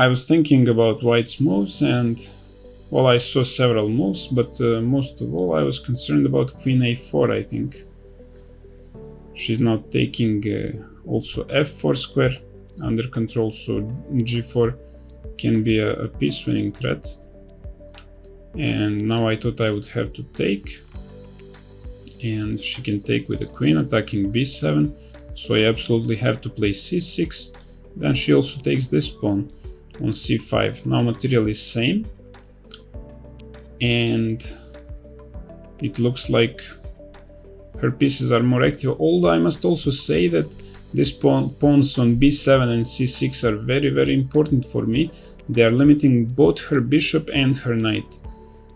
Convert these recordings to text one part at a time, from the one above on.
I was thinking about white's moves, and well, I saw several moves, but most of all I was concerned about queen a4, I think. She's now taking also f4 square under control, so g4 can be a piece-winning threat. And now I thought I would have to take, and she can take with the queen, attacking b7, so I absolutely have to play c6. Then she also takes this pawn on c5. Now material is same, and it looks like her pieces are more active, although I must also say that these pawns on b7 and c6 are very important for me. They are limiting both her bishop and her knight.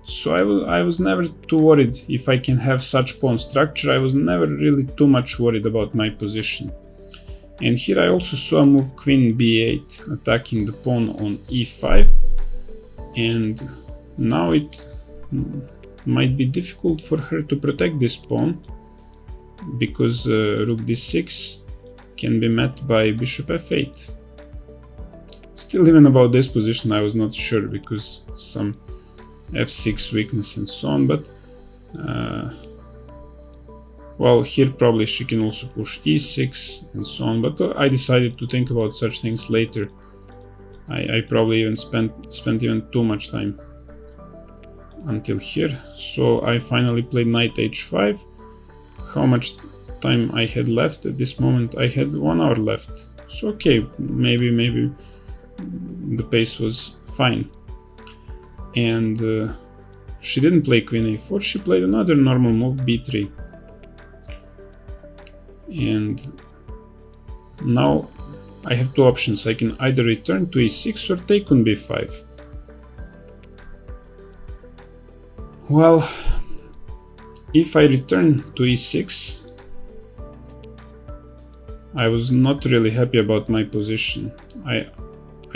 So I was never too worried if I can have such pawn structure. I was never really too much worried about my position. And here I also saw a move queen b8, attacking the pawn on e5. And now it might be difficult for her to protect this pawn, because rook d6 can be met by bishop f8. Still, even about this position I was not sure, because some f6 weakness and so on, but well, here probably she can also push e6 and so on, but I decided to think about such things later. I probably even spent even too much time until here. So I finally played knight h5. How much time I had left at this moment? I had 1 hour left. So okay, maybe the pace was fine. And she didn't play queen a4, she played another normal move, b3. And now I have two options. I can either return to e6 or take on b5. Well, if I return to e6, I was not really happy about my position. I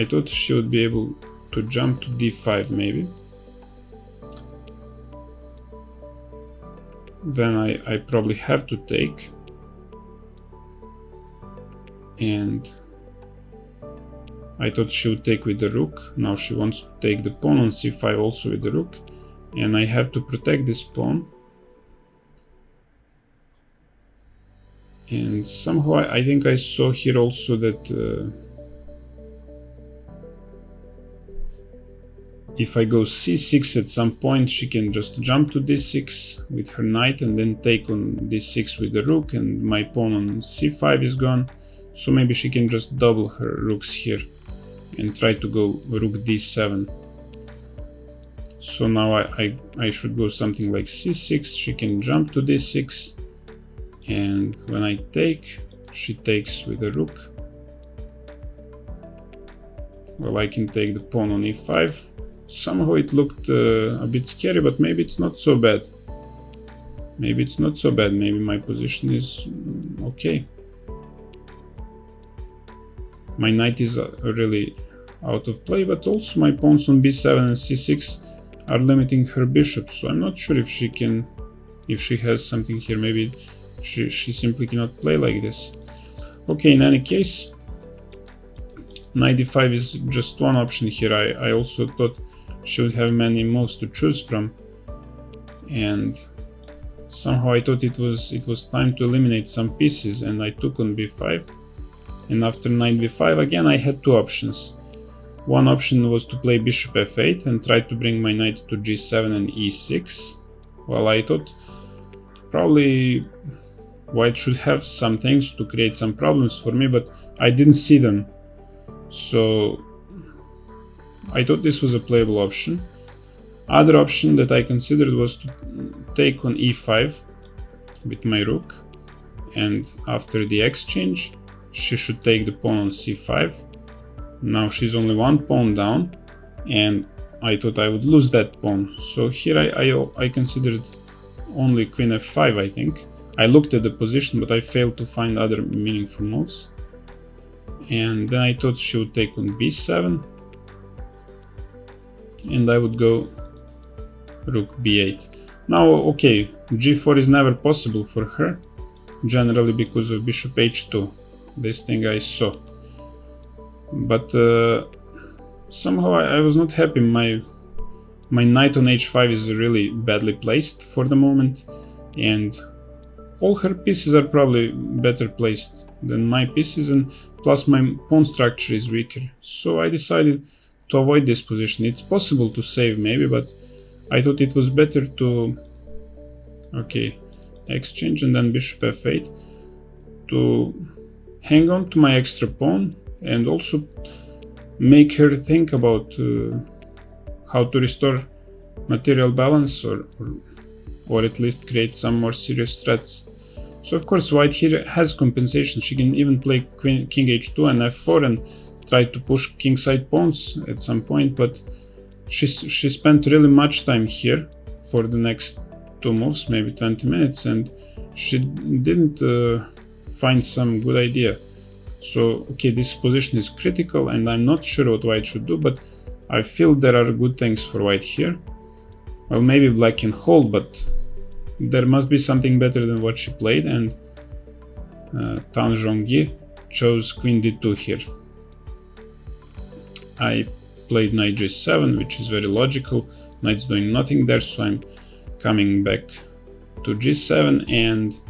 thought she would be able to jump to d5 maybe. Then I probably have to take. And I thought she would take with the rook. Now she wants to take the pawn on c5 also with the rook. And I have to protect this pawn. And somehow I think I saw here also that if I go c6 at some point, she can just jump to d6 with her knight and then take on d6 with the rook, and my pawn on c5 is gone. So maybe she can just double her rooks here and try to go rook d7. So now I should go something like c6, she can jump to d6, and when I take, she takes with the rook. Well, I can take the pawn on e5. Somehow it looked a bit scary, but maybe it's not so bad. Maybe it's not so bad, maybe my position is okay. My knight is really out of play, but also my pawns on b7 and c6 are limiting her bishop, so I'm not sure if she has something here. Maybe she simply cannot play like this. Okay, in any case, knight d5 is just one option here. I also thought she would have many moves to choose from, and somehow I thought it was time to eliminate some pieces, and I took on b5. And after knight b5, again I had two options. One option was to play bishop f8 and try to bring my knight to g7 and e6. Well, I thought probably white should have some things to create some problems for me, but I didn't see them. So I thought this was a playable option. Other option that I considered was to take on e5 with my rook, and after the exchange she should take the pawn on c5. Now she's only one pawn down, and I thought I would lose that pawn. So here I considered only queen f5, I think. I looked at the position, but I failed to find other meaningful moves. And then I thought she would take on b7, and I would go rook b8. Now, okay, g4 is never possible for her, generally because of bishop h2. This thing I saw. But somehow I was not happy. My knight on h5 is really badly placed for the moment, and all her pieces are probably better placed than my pieces, and plus my pawn structure is weaker. So I decided to avoid this position. It's possible to save maybe, but I thought it was better to exchange and then bishop f8 to hang on to my extra pawn and also make her think about how to restore material balance or at least create some more serious threats. So of course white here has compensation. She can even play king h2 and f4 and try to push kingside pawns at some point, but she spent really much time here for the next two moves, maybe 20 minutes, and she didn't find some good idea. So okay, this position is critical and I'm not sure what white should do, but I feel there are good things for white here. Well, maybe black can hold, but there must be something better than what she played, and Tan Zhongyi chose queen d2 here. I played knight g7, which is very logical. Knight's doing nothing there, so I'm coming back to g7, and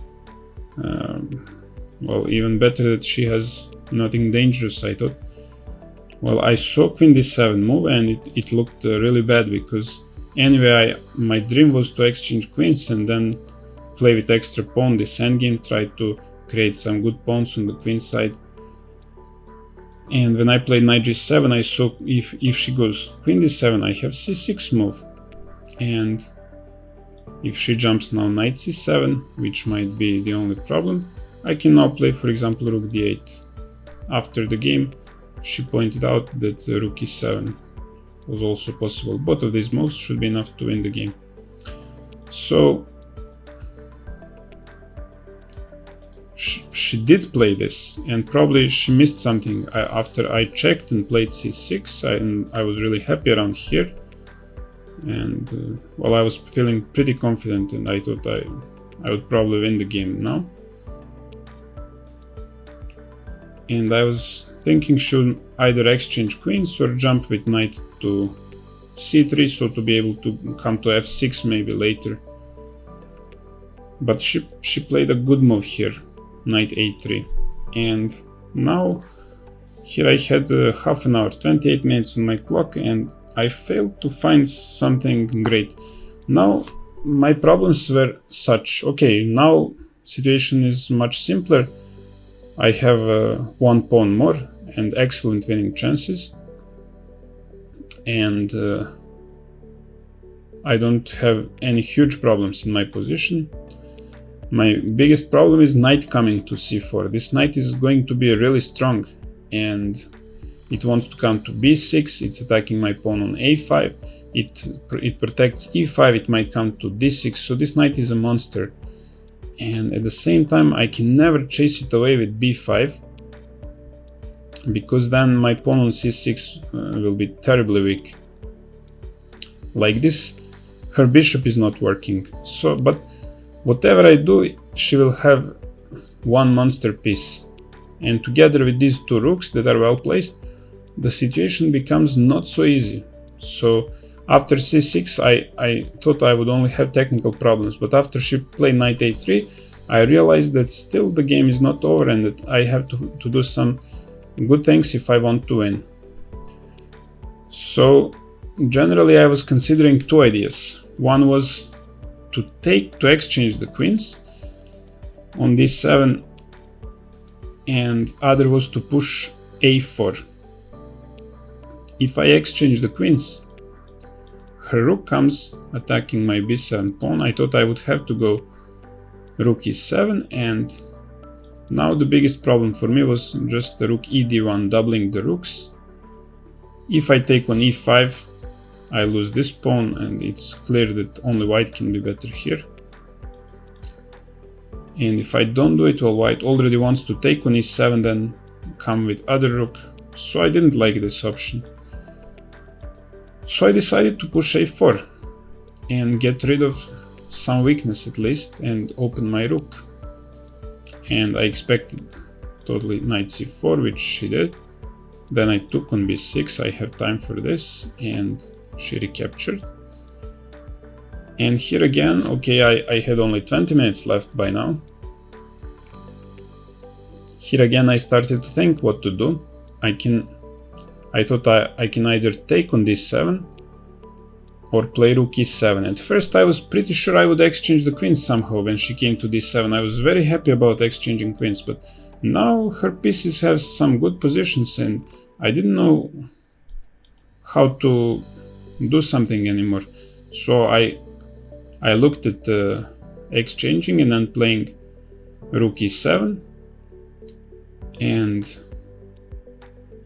well, even better that she has nothing dangerous, I thought. Well, I saw queen d7 move, and it looked really bad, because anyway my dream was to exchange queens and then play with extra pawn this endgame, try to create some good pawns on the queen side. And when I played knight g7, I saw if she goes queen d7, I have c6 move, and if she jumps now knight c7, which might be the only problem, I can now play, for example, rook d8. After the game, she pointed out that rook e7 was also possible. Both of these moves should be enough to win the game. So she did play this, and probably she missed something. After I checked and played c6, I was really happy around here, and well, I was feeling pretty confident, and I thought I would probably win the game now. And I was thinking should either exchange queens or jump with knight to c3, so to be able to come to f6 maybe later. But she played a good move here, knight a3. And now here I had half an hour, 28 minutes on my clock, and I failed to find something great. Now my problems were such, okay, now situation is much simpler. I have one pawn more and excellent winning chances, and I don't have any huge problems in my position. My biggest problem is knight coming to c4. This knight is going to be really strong, and it wants to come to b6. It's attacking my pawn on a5. It protects e5. It might come to d6. So this knight is a monster. And at the same time, I can never chase it away with b5, because then my pawn on c6 will be terribly weak. Like this, her bishop is not working. So, but whatever I do, she will have one monster piece. And together with these two rooks that are well placed, the situation becomes not so easy. So after c6, I thought I would only have technical problems, but after she played knight a3, I realized that still the game is not over, and that I have to do some good things if I want to win. So generally I was considering two ideas. One was to exchange the queens on d7, and other was to push a4. If I exchange the queens, her rook comes attacking my b7 pawn. I thought I would have to go rook e7, and now the biggest problem for me was just the rook ed1, doubling the rooks. If I take on e5, I lose this pawn, and it's clear that only white can be better here. And if I don't do it, well, white already wants to take on e7, then come with other rook, so I didn't like this option. So I decided to push a4 and get rid of some weakness at least, and open my rook. And I expected totally knight c4, which she did. Then I took on b6, I have time for this, and she recaptured. And here again, okay, I had only 20 minutes left by now. Here again I started to think what to do. I thought I can either take on d7 or play rook e7. At first I was pretty sure I would exchange the queens somehow when she came to d7. I was very happy about exchanging queens, but now her pieces have some good positions and I didn't know how to do something anymore. So I looked at exchanging and then playing rook e7, and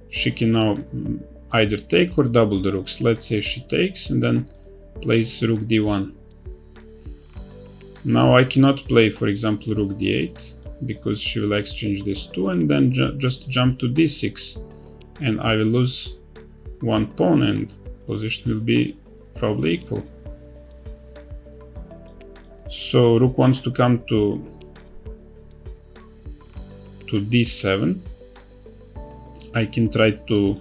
she can now either take or double the rooks. Let's say she takes and then plays rook d1. Now I cannot play, for example, rook d8 because she will exchange this too, and then just jump to d6, and I will lose one pawn and position will be probably equal. So rook wants to come to d7. I can try to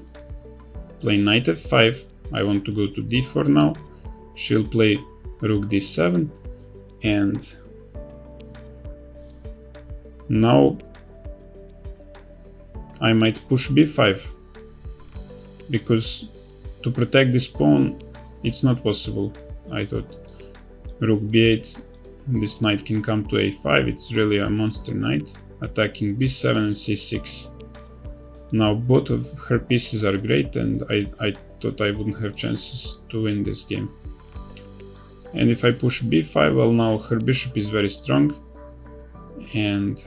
play knight f5. I want to go to d4 now. She'll play rook d7, and now I might push b5 because to protect this pawn it's not possible. I thought rook b8, this knight can come to a5. It's really a monster knight attacking b7 and c6. Now both of her pieces are great, and I thought I wouldn't have chances to win this game. And if I push b5, well, now her bishop is very strong, and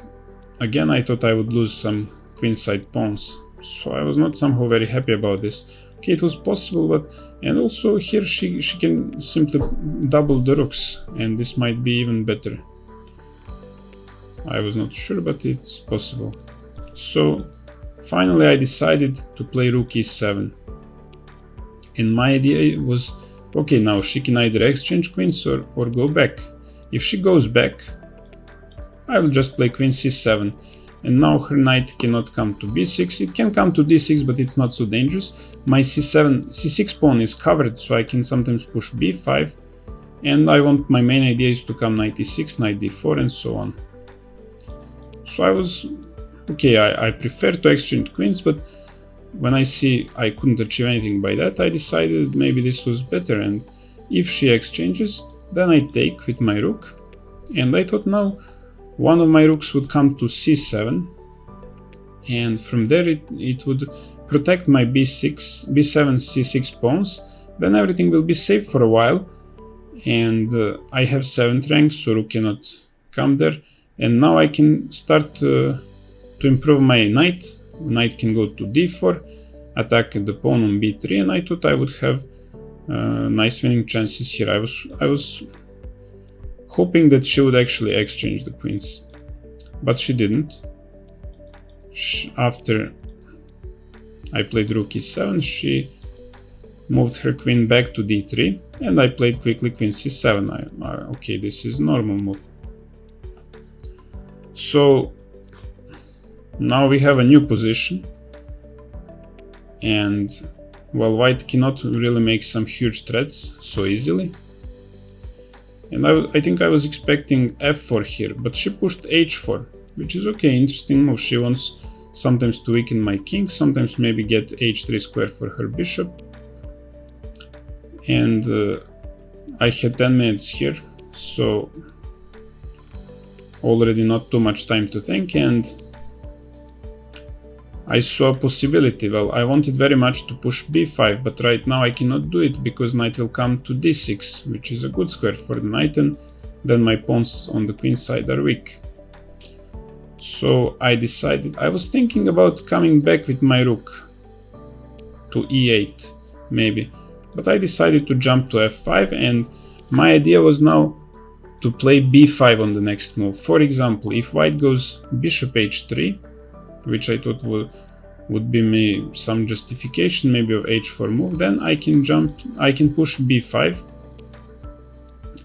again I thought I would lose some queenside pawns, so I was not somehow very happy about this. Okay, it was possible, but and also here she can simply double the rooks, and this might be even better. I was not sure, but it's possible. So finally I decided to play rook e7, and my idea was, okay, now she can either exchange queens or go back. If she goes back, I will just play queen c7, and now her knight cannot come to b6. It can come to d6, but it's not so dangerous. My c6 pawn is covered, so I can sometimes push b5, and my main idea is to come knight e6, knight d4, and so on. So I was okay, I prefer to exchange queens, but when I see I couldn't achieve anything by that, I decided maybe this was better, and if she exchanges, then I take with my rook, and I thought now one of my rooks would come to c7, and from there it would protect my b7, c6 pawns. Then everything will be safe for a while, and I have 7th rank, so rook cannot come there, and now I can start to improve my knight. Knight can go to d4, attack the pawn on b3, and I thought I would have nice winning chances here. I was hoping that she would actually exchange the queens, but she didn't. After I played rook e7, she moved her queen back to d3, and I played quickly queen c7. Okay, this is normal move. So now we have a new position, and well, white cannot really make some huge threats so easily. And I think I was expecting f4 here, but she pushed h4, which is okay, interesting move. She wants sometimes to weaken my king, sometimes maybe get h3 square for her bishop. And I had 10 minutes here, so already not too much time to think, and I saw a possibility. Well, I wanted very much to push b5, but right now I cannot do it because knight will come to d6, which is a good square for the knight, and then my pawns on the queen side are weak. So I decided, I was thinking about coming back with my rook to e8 maybe, but I decided to jump to f5, and my idea was now to play b5 on the next move. For example, if white goes bishop h3, which I thought would be some justification maybe of h4 move, then I can push b5,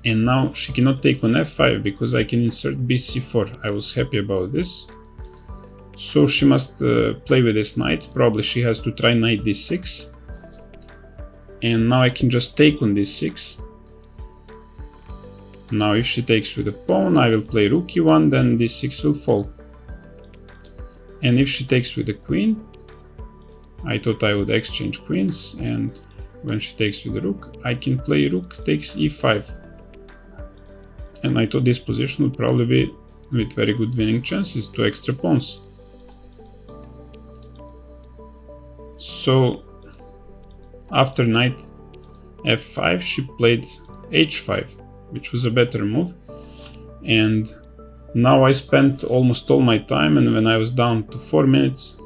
and now she cannot take on f5 because I can insert bc4. I was happy about this. So she must play with this knight. Probably she has to try knight d6. And now I can just take on d6. Now if she takes with a pawn, I will play rook e1, then d6 will fall. And if she takes with the queen, I thought I would exchange queens, and when she takes with the rook, I can play rook takes e5. And I thought this position would probably be with very good winning chances, 2 extra pawns. So after knight f5, she played h5, which was a better move. And now I spent almost all my time, and when I was down to 4 minutes,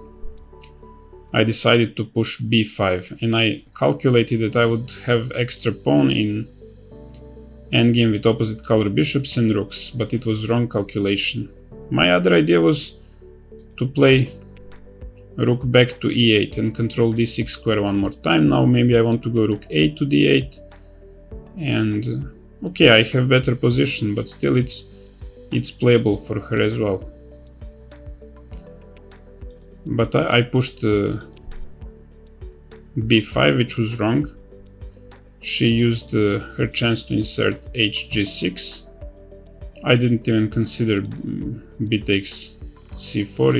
I decided to push b5, and I calculated that I would have extra pawn in endgame with opposite color bishops and rooks, but it was wrong calculation. My other idea was to play rook back to e8 and control d6 square one more time. Now maybe I want to go rook a to d8, and okay, I have better position, but still it's playable for her as well. But I pushed b5, which was wrong. She used her chance to insert hg6. I didn't even consider b takes c4.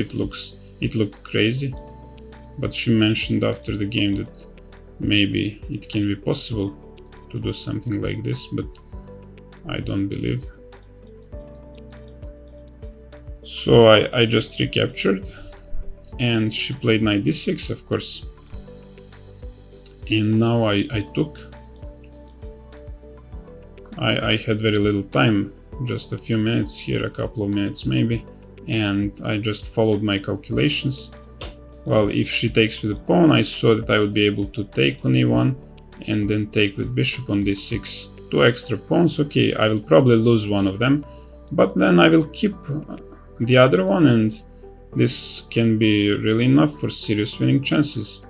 It looked crazy, but she mentioned after the game that maybe it can be possible to do something like this, but I don't believe. So I just recaptured, and she played knight d6, of course. And now I took. I had very little time, just a few minutes here, a couple of minutes maybe, and I just followed my calculations. Well, if she takes with the pawn, I saw that I would be able to take on e1 and then take with bishop on d6. 2 extra pawns. Okay, I will probably lose one of them, but then I will keep the other one, and this can be really enough for serious winning chances.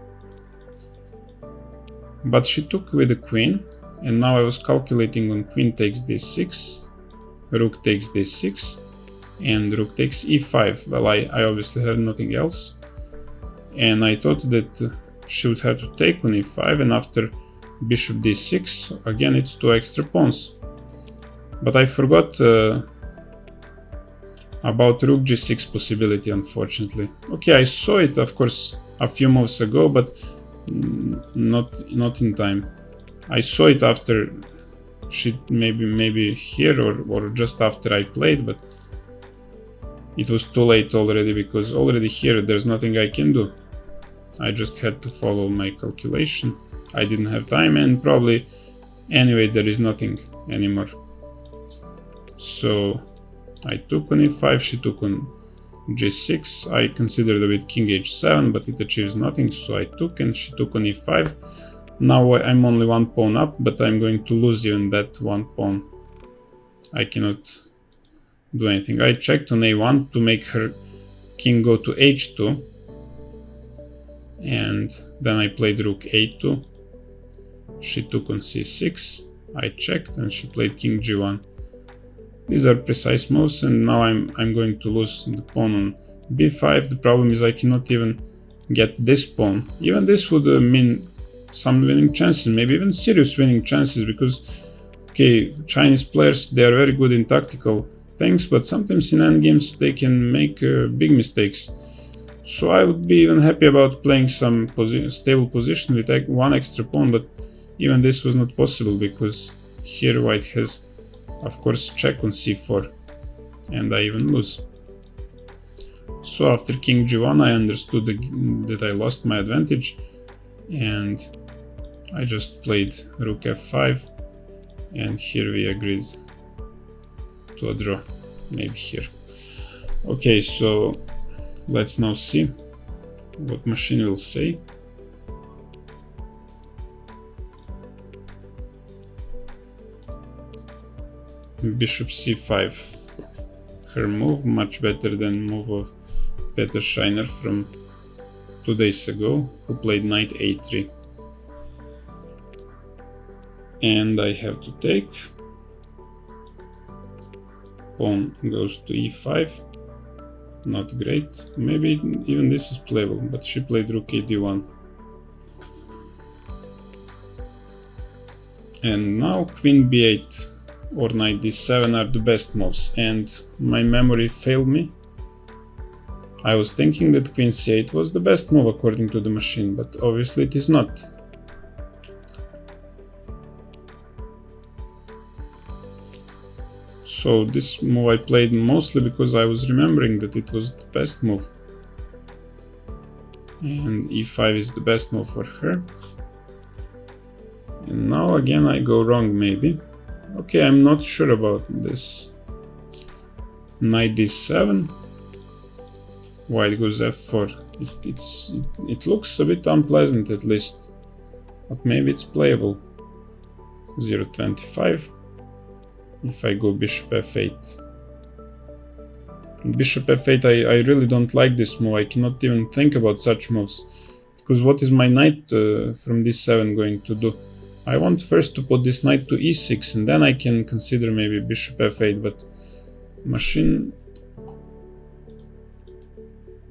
But she took with the queen, and now I was calculating on queen takes d6, rook takes d6, and rook takes e5. Well, I obviously had nothing else, and I thought that she would have to take on e5, and after bishop d6, again it's 2 extra pawns. But I forgot about rook g6 possibility, unfortunately. Okay, I saw it, of course, a few moves ago, but not in time. I saw it after she maybe here or just after I played, but it was too late already, because already here there's nothing I can do. I just had to follow my calculation. I didn't have time, and probably anyway there is nothing anymore. So I took on e5, she took on g6. I considered a bit king h7, but it achieves nothing, so I took, and she took on e5. Now I'm only 1 pawn up, but I'm going to lose even that 1 pawn. I cannot do anything. I checked on a1 to make her king go to h2, and then I played rook a2. She took on c6. I checked, and she played king g1. These are precise moves, and now I'm going to lose the pawn on b5. The problem is I cannot even get this pawn. Even this would mean some winning chances, maybe even serious winning chances, because okay, Chinese players, they are very good in tactical things, but sometimes in endgames they can make big mistakes. So I would be even happy about playing some stable position with 1 extra pawn, but even this was not possible, because here white has, of course, check on c4, and I even lose. So after king g1, I understood that I lost my advantage, and I just played rook f5, and here we agreed to a draw, maybe here. Okay, so let's now see what machine will say. Bishop c5, her move, much better than move of Peter Scheiner from 2 days ago, who played knight a3. And I have to take. Pawn goes to e5. not great. Maybe even this is playable, but she played rook d1. And now queen b8 or knight d7 are the best moves, and my memory failed me. I was thinking that queen c8 was the best move according to the machine, but obviously it is not. So this move I played mostly because I was remembering that it was the best move. And e5 is the best move for her. And now again I go wrong maybe. Okay, I'm not sure about this. Knight d7. White goes f4. It looks a bit unpleasant at least. But maybe it's playable. 0.25. If I go bishop f8. Bishop f8, I really don't like this move. I cannot even think about such moves. Because what is my knight from d7 going to do? I want first to put this knight to e6 and then I can consider maybe bishop f8, but machine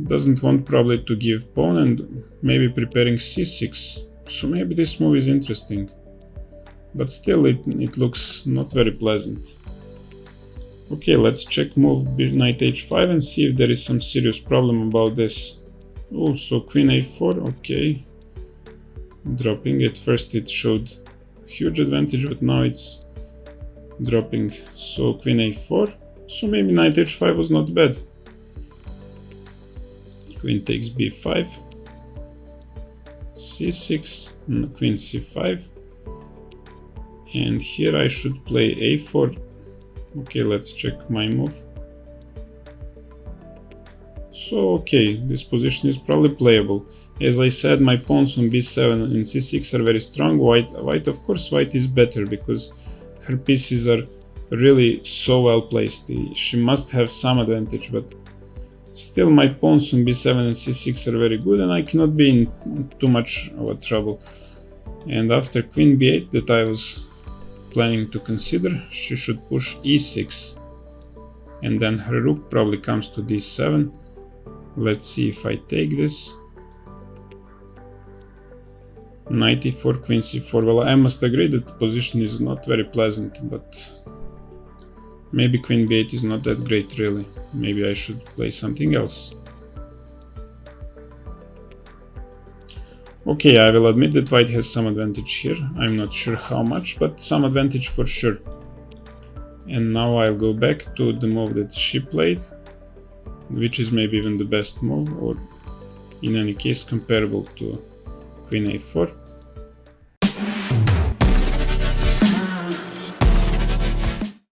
doesn't want probably to give pawn and maybe preparing c6. So maybe this move is interesting. But still it looks not very pleasant. Okay, let's check move knight h5 and see if there is some serious problem about this. Oh, so queen a4, okay. Dropping. At first it showed huge advantage, but now it's dropping. So queen a4. So maybe knight h5 was not bad. Queen takes b5. c6, queen c5. And here I should play a4. Okay, let's check my move. So okay, this position is probably playable. As I said, my pawns on b7 and c6 are very strong. White, of course, white is better because her pieces are really so well placed. She must have some advantage, but still my pawns on b7 and c6 are very good and I cannot be in too much of a trouble. And after queen b8 that I was planning to consider, she should push e6 and then her rook probably comes to d7. Let's see if I take this. Knight e4, queen c4. Well, I must agree that the position is not very pleasant, but maybe queen b8 is not that great really. Maybe I should play something else. Okay, I will admit that white has some advantage here. I'm not sure how much, but some advantage for sure. And now I'll go back to the move that she played, which is maybe even the best move, or in any case comparable to queen a4.